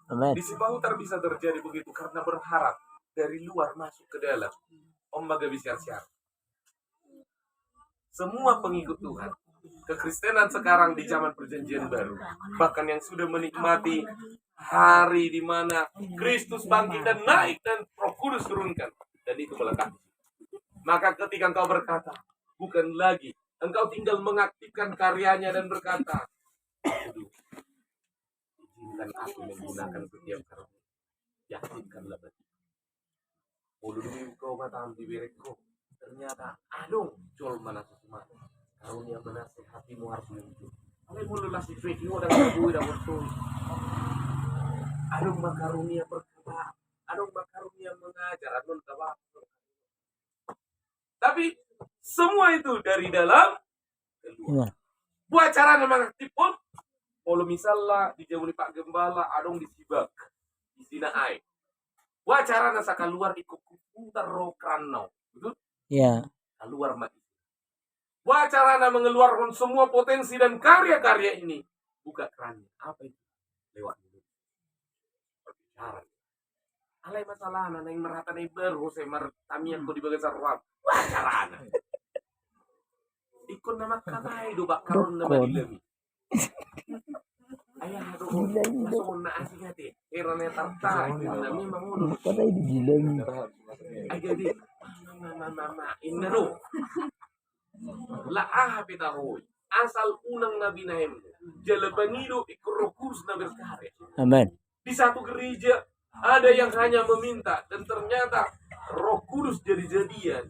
Amin. Di Sipahutar bisa terjadi begitu karena berharap dari luar masuk ke dalam. Ombaga bisiar-siar. Semua pengikut Tuhan, kekristenan sekarang di zaman perjanjian baru, bahkan yang sudah menikmati hari di mana Kristus bangkit dan naik dan Roh Kudus turunkan, dan itu melekat. Maka ketika engkau berkata, bukan lagi, engkau tinggal mengaktifkan karyanya dan berkata, izinkan aku menggunakan setiap karunia. Yakinkanlah bagi. Ulu kau matam di berekku. Ternyata adong col mana sesuatu. Karunia menasihatimu harus muncul. Kalau mulu lah si video dan ibu dan betul. Adong makarunia berkata, adong makarunia mengajar, adong tabak. Tapi semua itu dari dalam keluar. Buat cara memang aktif pun. Kalau misalnya dijauhi Pak Gembala, adong disibak di sini ai. Buat cara nasa keluar ikut putar rokranau, betul? Ya. Keluar mati. Buat cara mengeluarkan semua potensi dan karya-karya ini, buka kerannya. Apa itu? Lewat mulut. Berbicara. Alay masalah na yang merata na ibaru saya martamian ko di bagian sarwab. Wah carana. Ikon na makanay do bakaron na malilami. Ayah aduh, langsung na asing hati. Era na tarta, na memang ulo. Patay di gilang. Ay jadi, mama, inero. Laah pitahoy. Asal unang nabi na hem. Jalabangido ikrokus na berkarya. Amin. Di satu gereja ada yang hanya meminta dan ternyata Roh Kudus jadi-jadian.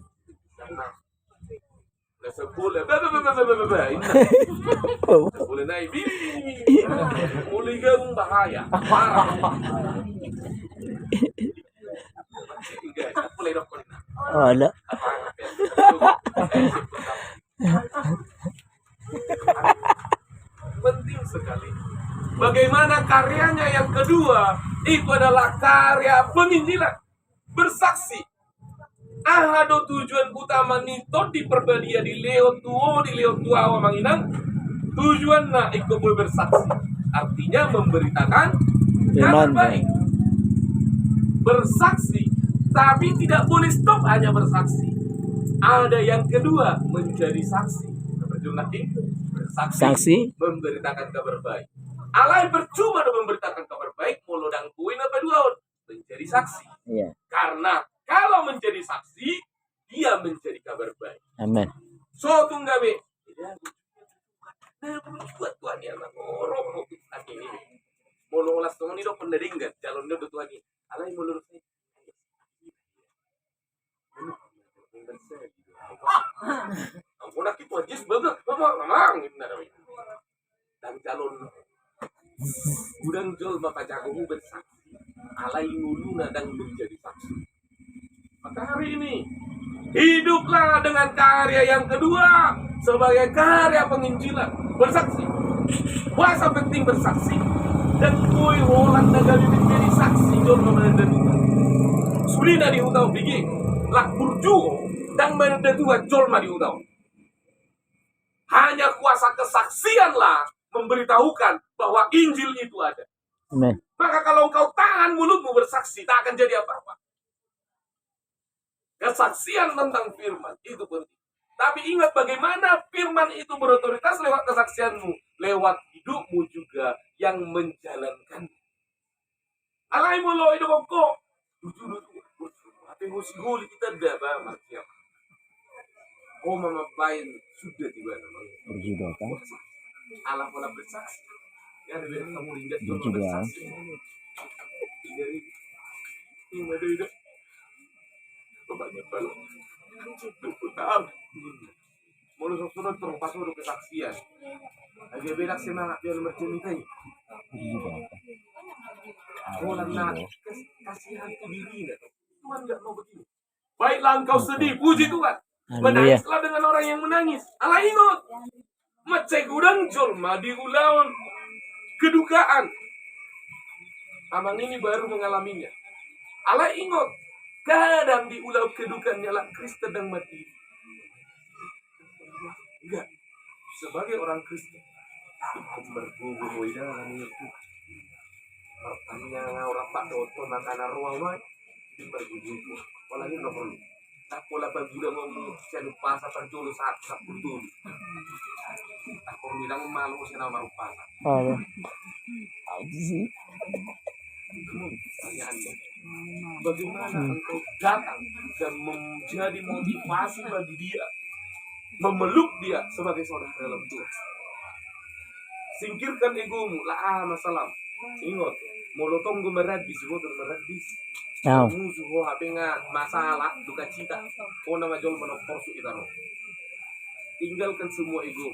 Karena nggak seboleh, nggak boleh naik, mulai gabung bahaya, parah. Enggak, mulai dokter. Oh, ada. Penting sekali. Bagaimana karyanya yang kedua itu adalah karya penginjilan, bersaksi. Ahado tujuan utama nito di perbadia di Leo tua manginang tujuan na ikut bersaksi, artinya memberitakan kabar baik, bersaksi, tapi tidak boleh stop hanya bersaksi. Ada yang kedua, menjadi saksi. Saksi, memberitakan kabar baik. Alai percuma memberitakan kabar baik, molodang kuin apa dua menjadi saksi. Iya. Karena kalau menjadi saksi, dia menjadi kabar baik. Amin. So tunggabe. Nah, buat Tuhan ya, ngorok ini. Molo ulas tunggu nih do peneringan, calon do Tuhan ini. Alai molo saya. Ampun aku itu aja sebagai memang ini namanya. Dan calon udang jol bapak jagomu bersaksi. Alai nguluna dan menjadi saksi. Maka hari ini hiduplah dengan karya yang kedua sebagai karya penginjilan, bersaksi. Puasa penting bersaksi. Dan koi orang negara menjadi saksi jol memenanda Tuhan. Sulina diutau bigi, lak burjuo dan memenanda Tuhan jol ma diutau. Hanya kuasa kesaksianlah memberitahukan bahwa Injil itu ada. Amin. Maka kalau engkau tahan mulutmu bersaksi, tak akan jadi apa-apa. Kesaksian tentang firman itu penting. Tapi ingat bagaimana firman itu berotoritas lewat kesaksianmu, lewat hidupmu juga yang menjalankan. Alai mulo itu kok. Tapi musiguli kita tidak banget ya. Oh mama bain sudah tiba namanya. Berjuda kan? Allah pola bersaksi. Ya ada kamu ingat Berjuda. Ini ada itu. Banyak banget. 20 tahun. Mulu surat terumpas udah kesaksian. Lagi beda semangat biar mercentai. Berjuda. Oh nak kasihan tuh diri nih. Tuhan nggak mau begini. Baiklah engkau sedih, puji Tuhan. Menangislah dengan orang yang menangis. Allah ingat. Macai gudang jolma di ulaun kedukaan. Amang ini baru mengalaminya. Allah ingat. Kadang di ulau kedukaan nyala Kristen dan mati. Enggak. Sebagai orang Kristen, ikut bergugur dalam itu. Pertanyaan orang Pak Doto makanan ruang mai di bergugur. Walau ini belum perlu. Tak pola pagula mau saya lupa sampai dulu saat betul. Aku bilang malu saya nama lupa. Oh. Apa sih? Pertanyaannya, bagaimana engkau datang dan menjadi motivasi bagi dia, memeluk dia sebagai saudara dalam Tuhan. Singkirkan egomu, masalah. Ingat, molotong gue meradis, gue meradis. Musuh gue habisnya masalah, duka cita. Oh nama jol menopor su itu. Tinggalkan semua ego.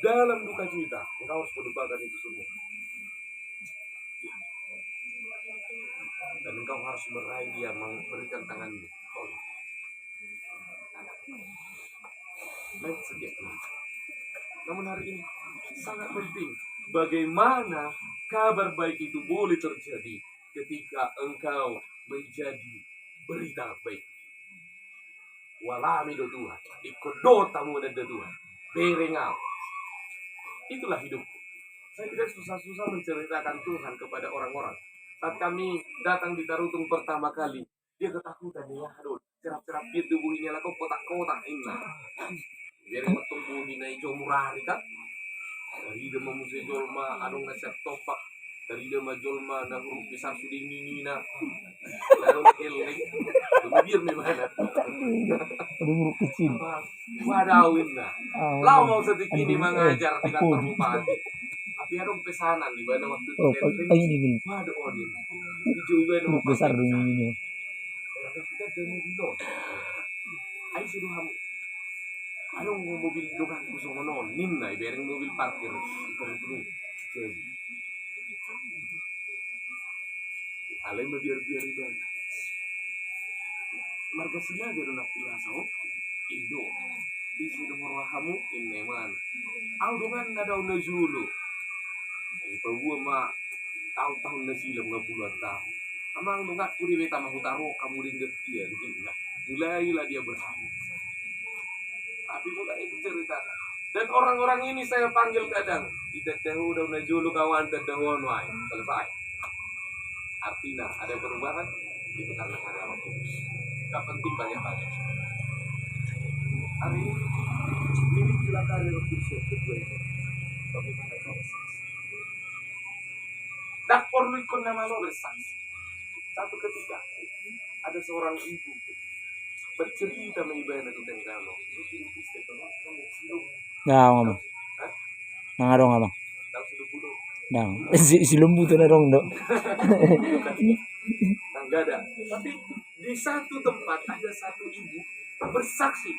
Dalam duka cita, engkau harus melupakan itu semua. Dan engkau harus meraih dia, memberikan tanganmu. Baik sejak ini. Namun hari ini sangat penting. Bagaimana kabar baik itu boleh terjadi ketika engkau menjadi berita baik. Walami do Tuhan, ikodotamu dan Tuhan. Berengau. Itulah hidupku. Saya tidak susah-susah menceritakan Tuhan kepada orang-orang. Saat kami datang di Tarutung pertama kali, dia ketakutan ya, aduh, cerap-cerap itu buhinya lah kok kotak-kotak ini. Biar metung buhi na ijo murari kan. Dari dia memusuh jolma, anong nasyak topak. Dari dia majolma na huruf besar sudah ngingina. Lalu keleng, kemudian memang Udah huruf kecil. wadawin na. Lau mau sedikit ini mengajar di kantor Ampun. bupati. Tapi ada pesanan di mana waktu itu Oh, catering. pagi ini gini. Waduh onin. Hijau iba Huruf besar dong ini. kita demo dino. Ayo sudah kamu. Anong mobil dokan ko sa noon? Ninna, ibereng mobil parkir. Ikon tuloy. Alay mabiar-biar iba. Marga sila garo na pula sa Indo. Isi nomor kamu inne man. Aw dungan na daw na Zulu. Ay pagbuwa ma taon-taon na sila mga puluhan taon. Amang nungat ko rin weta mahutaro kamu rin gatiyan. Mulai lah dia berhamil. Tapi mulai diceritakan. Dan orang-orang ini saya panggil kadang. Tidak tahu daw na Zulu kawan terdahuluan wae. Selesai. Artinya ada perubahan itu karena karyawan khusus. Gak penting banyak-banyak. Hari ini bila karyawan khusus yang kedua ini. Bagaimana kau bersaksi? Tak perlu ikut nama lo bersaksi. Satu ketika ada seorang ibu bercerita mengibadah tentang kamu. Nah, ngomong. Nang arong abang. Tahu sudah bulu. Dang. Si lembu tuh narong dok. Enggak ada. Tapi di satu tempat ada satu ibu bersaksi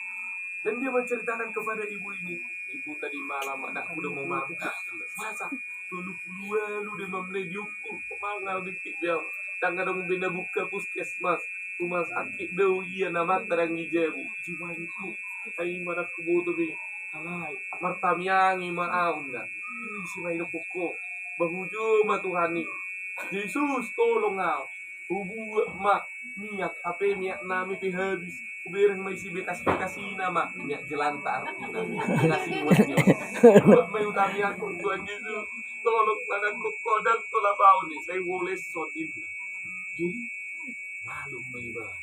dan dia menceritakan kepada ibu ini, ibu tadi malam anakku udah mau makan. Masa 20 lu dia memulai diukur mangal dikit dia. Tangga dong benda buka puskesmas. Rumah sakit dau iya nama terang ijebu. Jiwa itu. Ay marak kubuto bi. Alay. Martamyangi maaun na. Isi may poko. Bahujo matuhani. Yesus tolong ngau. Ubu mak miyak ape miyak nami pi habis. Ubereng may si bekas-bekas nama miyak jelanta artina. Kasih buatnya. May utami aku Tuhan Yesus. Tolong anakku kodang tolabao ni. Saya boleh sotin. Jadi malu may ibadah.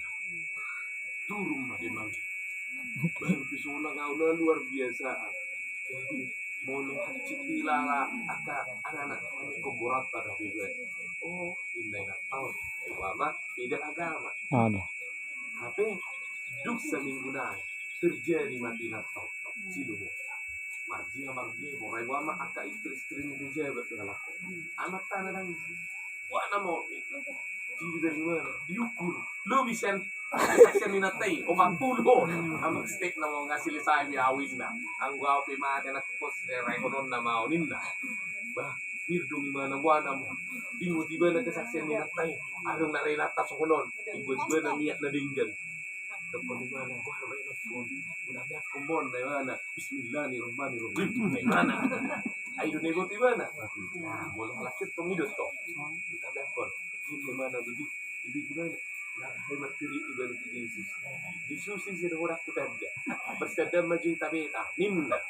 Turun mah memang. Baru pisuna ngau na luar biasa. Jadi mono hancik dilala aka anak-anak ko borat pada bibe. Oh, inday na tahu. Mama beda agama. Ada. Tapi duk seminggu na terjadi mati na tau. Silumo. Margia morai mama aka istri-istri ni jabat dengan aku. Anak tanah dan wana mo. Jadi dari mana? Diukur. Lu bisa saksian ninatai. O magpulo. Ang steak na mo ngasili sa amin awin na. Ang guwaw pimate na kupos. Rekonon na maunin na. Bah, mirdong mana wana mo. Tiba-tiba na kesaksian ninatai. Anong narelata sa kunon. Tiba-tiba na miyak na dinggan. Tapos di mana? Gua harus na phone. Unamnya kumon na mana. Bismillahirrahmanirrahim. Na mana? Ayo nego di mana? Nah, mula lakit tong idot to. Kita dakon. Ini mana begitu? Ini gimana? Nah, hemat diri ibadah Yesus. Yesus sih orang kutanda. Bersadam maju tabeta. Ninda.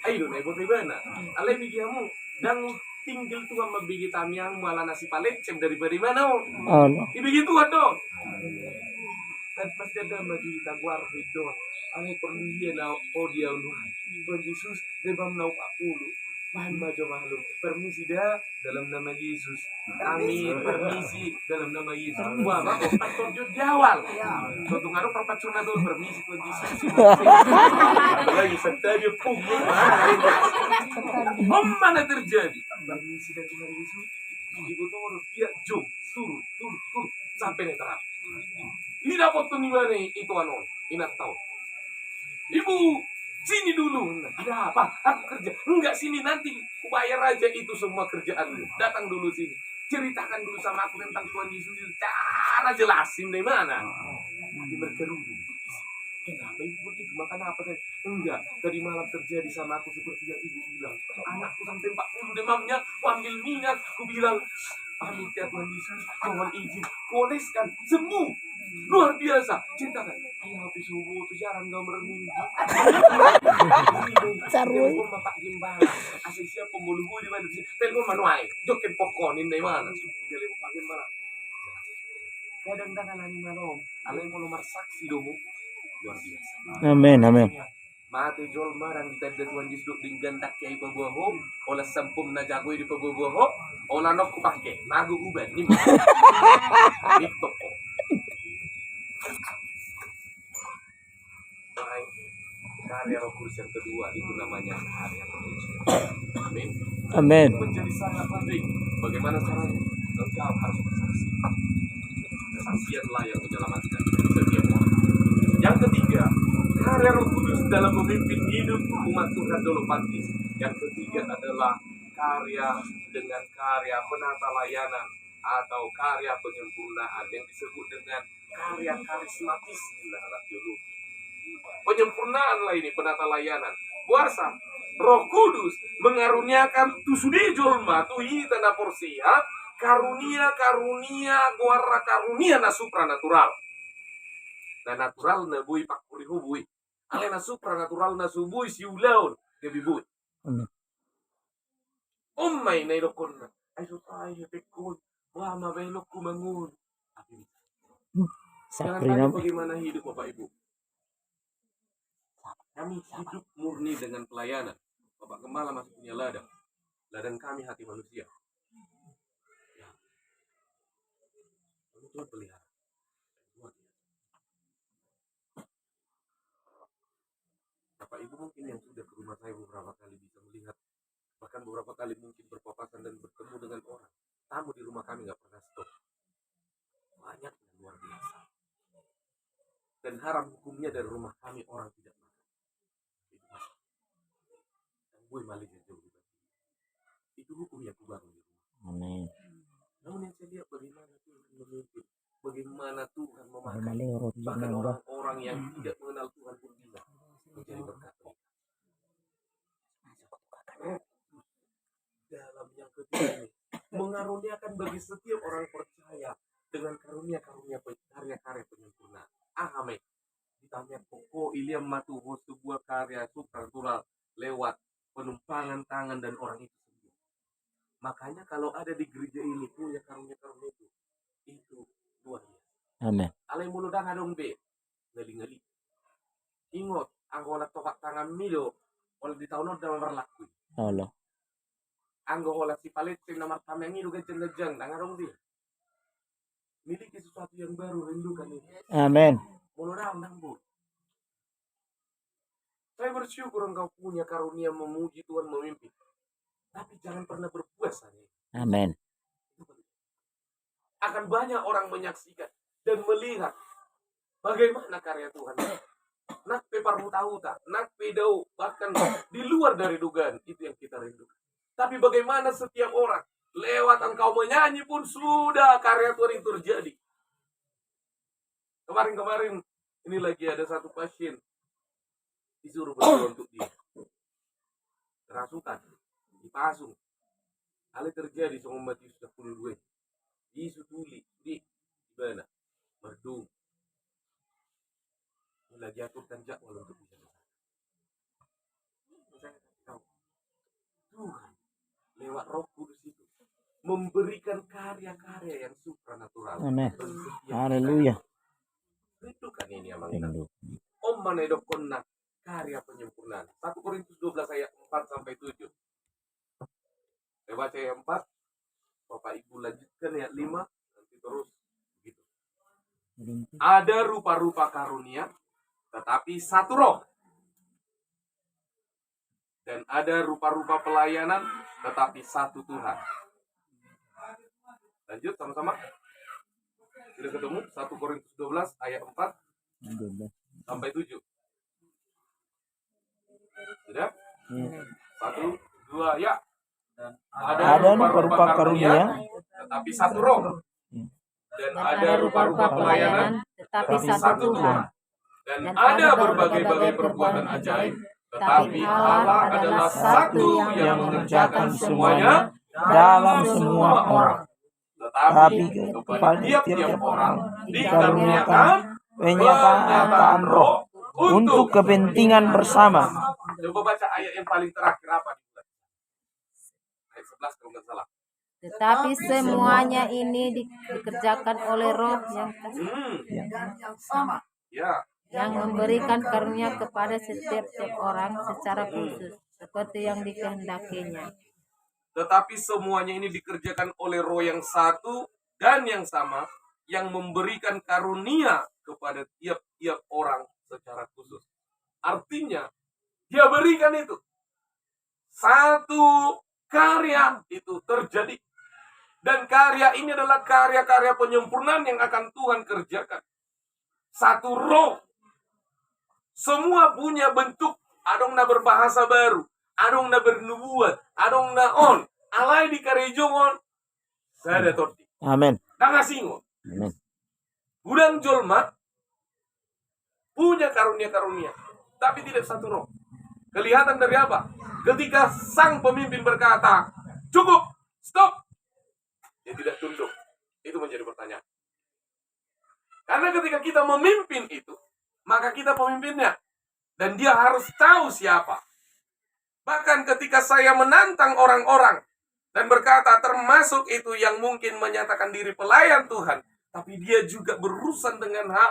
Ayo nego di mana? Alay bigiamu. Dan tinggal tuan mabigi tamyang malah nasi palecem daripada mana? Ano. Ibigi tuan dong. Dan pas dada maju taguar video. Alay perlu dia na dia unuhan. Tuhan Yesus debam nau 40. Bahan maju mahluk. Permisi dah dalam nama Yesus. Amin. Permisi dalam nama Yesus. Wah, bapak terjun di awal. Suatu ngaruh perpacuna tuh permisi Tuhan Yesus. Lagi sentanya punggung. Mana terjadi? Permisi dari Tuhan Yesus. Ibu tuh harus dia jom turun sampai netral. Ini dapat tuh nih mana itu anu. Ingat tahu. Ibu sini dulu. Ada apa? Aku kerja. Enggak sini nanti bayar aja itu semua kerjaan. Datang dulu sini. Ceritakan dulu sama aku tentang Tuhan Yesus. Cara jelasin dari mana. Nanti mereka dulu. Kenapa ibu begitu? Makan apa tadi? Enggak. Tadi malam terjadi sama aku seperti yang ibu bilang. Anakku sampai 40 demamnya. Aku ambil minyak. Aku bilang. Pamit ya Tuhan Yesus. Mohon izin. Koleskan. Sembuh. Luar biasa. Ceritakan. Ayah habis subuh itu jarang gak merenung. Sarwoy. Telepon Bapak Gimbala. Asal siap pemuluh di mana sih? Telepon manuai. Jokin pokonin dari mana? Telepon kadang-kadang alani manom, alai mau nomor saksi domo, luar biasa. Amin, amin. Mate jol marang kita Tuhan Yesus dengan dak kiai pabuaho, olah sampum na jago di pabuaho, olah nok kupake, nagu uban nih. Itu kok. Baik, karya Roh Kudus yang kedua itu namanya karya penyucian. Amin. Amin. Menjadi sangat penting. Bagaimana caranya? Engkau harus bersaksi. Kesaksianlah yang menyelamatkan setiap orang. Yang ketiga, karya Roh Kudus dalam memimpin hidup umat Tuhan Dolopantis. Yang ketiga adalah karya dengan karya penata layanan atau karya penyempurnaan yang disebut dengan karya karismatis di dalam teologi. Penyempurnaan lah ini penata layanan. Puasa, Roh Kudus mengaruniakan tusudi jolma tuhi tanda porsia karunia guara karunia na supranatural. Na natural na bui pakuri hubui. Ale na supranatural na subui siulaun lebih bui. Ummay na ilokon na. Ay sutay pekon. Wah mabelok kumangun. Jangan tanya bagaimana hidup Bapak Ibu. Kami hidup murni dengan pelayanan. Bapak Gembala masih punya ladang. Ladang kami hati manusia. Ya. Tuhan pelihara. Bapak Ibu mungkin yang sudah ke rumah saya beberapa kali bisa melihat. Bahkan beberapa kali mungkin berpapasan dan bertemu dengan orang. Tamu di rumah kami nggak pernah stop. Banyak dan luar biasa. Dan haram hukumnya dari rumah kami orang tidak makan. Gue malah jauh itu hukum yang kubangun di rumah. Amin. Namun yang saya lihat bagaimana Tuhan memimpin, bagaimana Tuhan memakai bahkan orang-orang yang tidak mengenal Tuhan pun bisa menjadi berkat. Dalam yang ketiga ini mengaruniakan bagi setiap orang percaya dengan karunia-karunia karya-karya penyempurnaan. Amin. Ditanya pokok Iliam Matuho sebuah karya supranatural lewat penumpangan tangan dan orang itu sendiri. Makanya kalau ada di gereja ini punya karunia-karunia itu luar biasa. Amin. Alai mulu dah adong be, ngali-ngali. Ingot, anggola topak tangan milo, oleh di tahun dalam berlaku. Allah. Anggola si paletin nomor tameng itu gajeng-gajeng, dangarong dia. Miliki sesuatu yang baru, rindukan ini. Amin. Mulu dah nambut. Saya bersyukur engkau punya karunia memuji Tuhan memimpin. Tapi jangan pernah berpuas hanya. Amin. Akan banyak orang menyaksikan dan melihat bagaimana karya Tuhan. Nak peparmuta-huta, nak pedau, bahkan di luar dari dugaan. Itu yang kita rindukan. Tapi bagaimana setiap orang lewat engkau menyanyi pun sudah karya Tuhan itu terjadi. Kemarin ini lagi ada satu pasien disuruh berdoa untuk dia. Kerasukan, dipasung. Hal terjadi sama Matius 22. Yesus tuli, di mana? Merdung. Lagi aturkan jadwal untuk bisa besar. Saya tahu. Tuhan lewat Roh Kudus itu memberikan karya-karya yang supranatural. Amin. Haleluya. Rindukan ini yang mengenal. Om manedokonna karya penyempurnaan. 1 Korintus 12 ayat 4 sampai 7. Saya baca ayat 4. Bapak Ibu lanjutkan ayat 5 nanti terus begitu. Ada rupa-rupa karunia tetapi satu roh. Dan ada rupa-rupa pelayanan tetapi satu Tuhan. Lanjut sama-sama. Sudah ketemu 1 Korintus 12 ayat 4 sampai 7. Sudah? 1, 2, ya. Dan ada rupa-rupa karunia tetapi satu roh. Dan ada rupa-rupa pelayanan tetapi satu Tuhan. Dan ada berbagai-bagai perbuatan ajaib, tetapi Allah adalah satu yang mengerjakan semuanya dalam semua orang. Tetapi kepada tiap-tiap orang dikaruniakan penyataan roh untuk kepentingan bersama. Coba baca ayat yang paling terakhir apa? Ayat 11 kalau nggak salah. Tetapi semuanya ini dikerjakan oleh Roh yang memberikan karunia kepada setiap orang secara khusus, seperti yang dikehendakinya. Tetapi semuanya ini dikerjakan oleh Roh yang satu dan yang sama, yang memberikan karunia kepada tiap-tiap orang secara khusus. Artinya, dia berikan itu. Satu karya itu terjadi. Dan karya ini adalah karya-karya penyempurnaan yang akan Tuhan kerjakan. Satu roh. Semua punya bentuk. Adong na berbahasa baru. Adong na bernubuat. Adong na on. Alay di karejongon. Saya ada torti. Amin. Nangasingon. Amin. Gudang jolma punya karunia-karunia. Tapi tidak satu roh. Kelihatan dari apa? Ketika sang pemimpin berkata, cukup, stop. Dia tidak tunduk. Itu menjadi pertanyaan. Karena ketika kita memimpin itu, maka kita pemimpinnya. Dan dia harus tahu siapa. Bahkan ketika saya menantang orang-orang dan berkata termasuk itu yang mungkin menyatakan diri pelayan Tuhan, tapi dia juga berurusan dengan hal